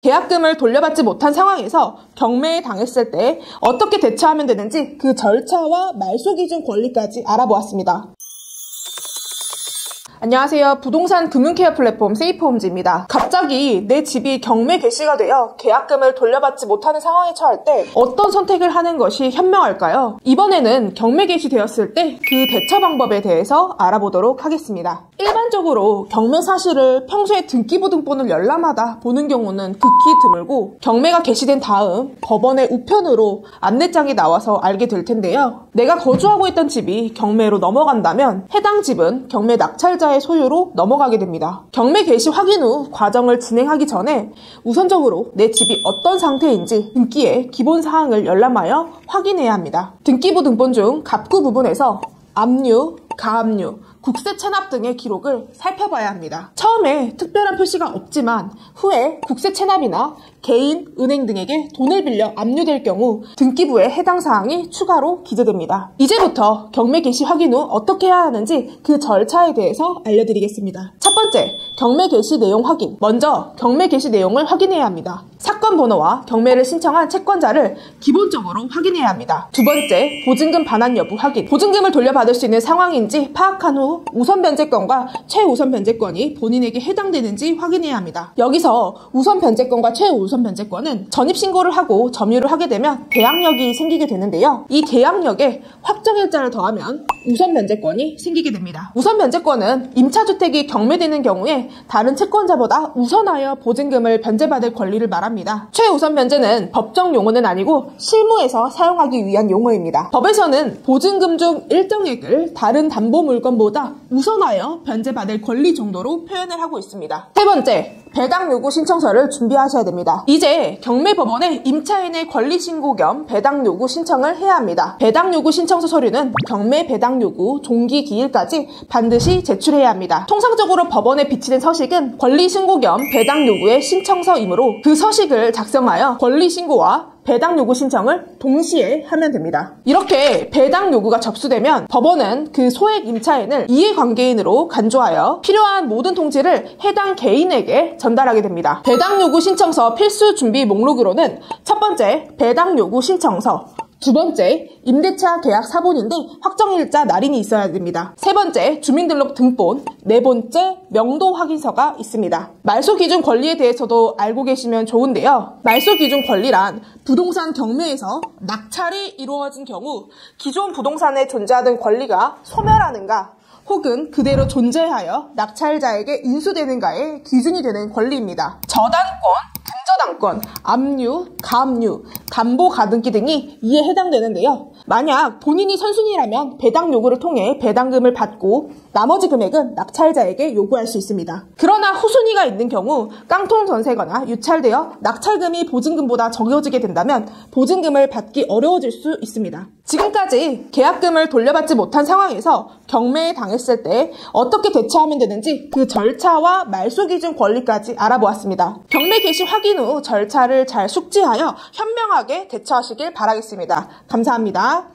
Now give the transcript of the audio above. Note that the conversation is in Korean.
계약금을 돌려받지 못한 상황에서 경매에 당했을 때 어떻게 대처하면 되는지 그 절차와 말소 기준 권리까지 알아보았습니다. 안녕하세요. 부동산 금융케어 플랫폼 세이프홈즈입니다. 갑자기 내 집이 경매 개시가 되어 계약금을 돌려받지 못하는 상황에 처할 때 어떤 선택을 하는 것이 현명할까요? 이번에는 경매 개시되었을 때 그 대처 방법에 대해서 알아보도록 하겠습니다. 일반적으로 경매 사실을 평소에 등기부등본을 열람하다 보는 경우는 극히 드물고 경매가 개시된 다음 법원의 우편으로 안내장이 나와서 알게 될 텐데요. 내가 거주하고 있던 집이 경매로 넘어간다면 해당 집은 경매 낙찰자의 소유로 넘어가게 됩니다. 경매 개시 확인 후 과정을 진행하기 전에 우선적으로 내 집이 어떤 상태인지 등기의 기본 사항을 열람하여 확인해야 합니다. 등기부등본 중 갑구 부분에서 압류, 가압류, 국세 체납 등의 기록을 살펴봐야 합니다. 처음에 특별한 표시가 없지만 후에 국세 체납이나 개인, 은행 등에게 돈을 빌려 압류될 경우 등기부에 해당 사항이 추가로 기재됩니다. 이제부터 경매 개시 확인 후 어떻게 해야 하는지 그 절차에 대해서 알려드리겠습니다. 첫 번째, 경매 개시 내용 확인. 먼저 경매 개시 내용을 확인해야 합니다. 사건 번호와 경매를 신청한 채권자를 기본적으로 확인해야 합니다. 두 번째, 보증금 반환 여부 확인. 보증금을 돌려받을 수 있는 상황인지 파악한 후 우선 변제권과 최우선 변제권이 본인에게 해당되는지 확인해야 합니다. 여기서 우선 변제권과 최우선 변제권은 전입신고를 하고 점유를 하게 되면 계약력이 생기게 되는데요. 이 계약력에 확정일자를 더하면 우선 변제권이 생기게 됩니다. 우선 변제권은 임차주택이 경매되는 경우에 다른 채권자보다 우선하여 보증금을 변제받을 권리를 말합니다. 최우선 변제는 법정 용어는 아니고 실무에서 사용하기 위한 용어입니다. 법에서는 보증금 중 일정액을 다른 담보 물건보다 우선하여 변제받을 권리 정도로 표현을 하고 있습니다. 세 번째, 배당 요구 신청서를 준비하셔야 됩니다. 이제 경매법원에 임차인의 권리 신고 겸 배당 요구 신청을 해야 합니다. 배당 요구 신청서 서류는 경매 배당 요구 종기 기일까지 반드시 제출해야 합니다. 통상적으로 법원에 비치된 서식은 권리 신고 겸 배당 요구의 신청서이므로 그 서식을 작성하여 권리 신고와 배당 요구 신청을 동시에 하면 됩니다. 이렇게 배당 요구가 접수되면 법원은 그 소액 임차인을 이해관계인으로 간주하여 필요한 모든 통지를 해당 개인에게 전달하게 됩니다. 배당 요구 신청서 필수 준비 목록으로는 첫 번째, 배당 요구 신청서, 두 번째, 임대차 계약 사본인데 확정일자 날인이 있어야 됩니다. 세 번째, 주민등록 등본, 네 번째, 명도 확인서가 있습니다. 말소 기준 권리에 대해서도 알고 계시면 좋은데요. 말소 기준 권리란 부동산 경매에서 낙찰이 이루어진 경우 기존 부동산에 존재하던 권리가 소멸하는가 혹은 그대로 존재하여 낙찰자에게 인수되는가의 기준이 되는 권리입니다. 저당권, 근저당권, 압류, 가압류, 담보 가등기 등이 이에 해당되는데요. 만약 본인이 선순위라면 배당 요구를 통해 배당금을 받고 나머지 금액은 낙찰자에게 요구할 수 있습니다. 그러나 후순위가 있는 경우 깡통 전세거나 유찰되어 낙찰금이 보증금보다 적어지게 된다면 보증금을 받기 어려워질 수 있습니다. 지금까지 계약금을 돌려받지 못한 상황에서 경매에 당했을 때 어떻게 대처하면 되는지 그 절차와 말소 기준 권리까지 알아보았습니다. 경매 개시 확인 후 절차를 잘 숙지하여 현명하게 대처하시길 바라겠습니다. 감사합니다.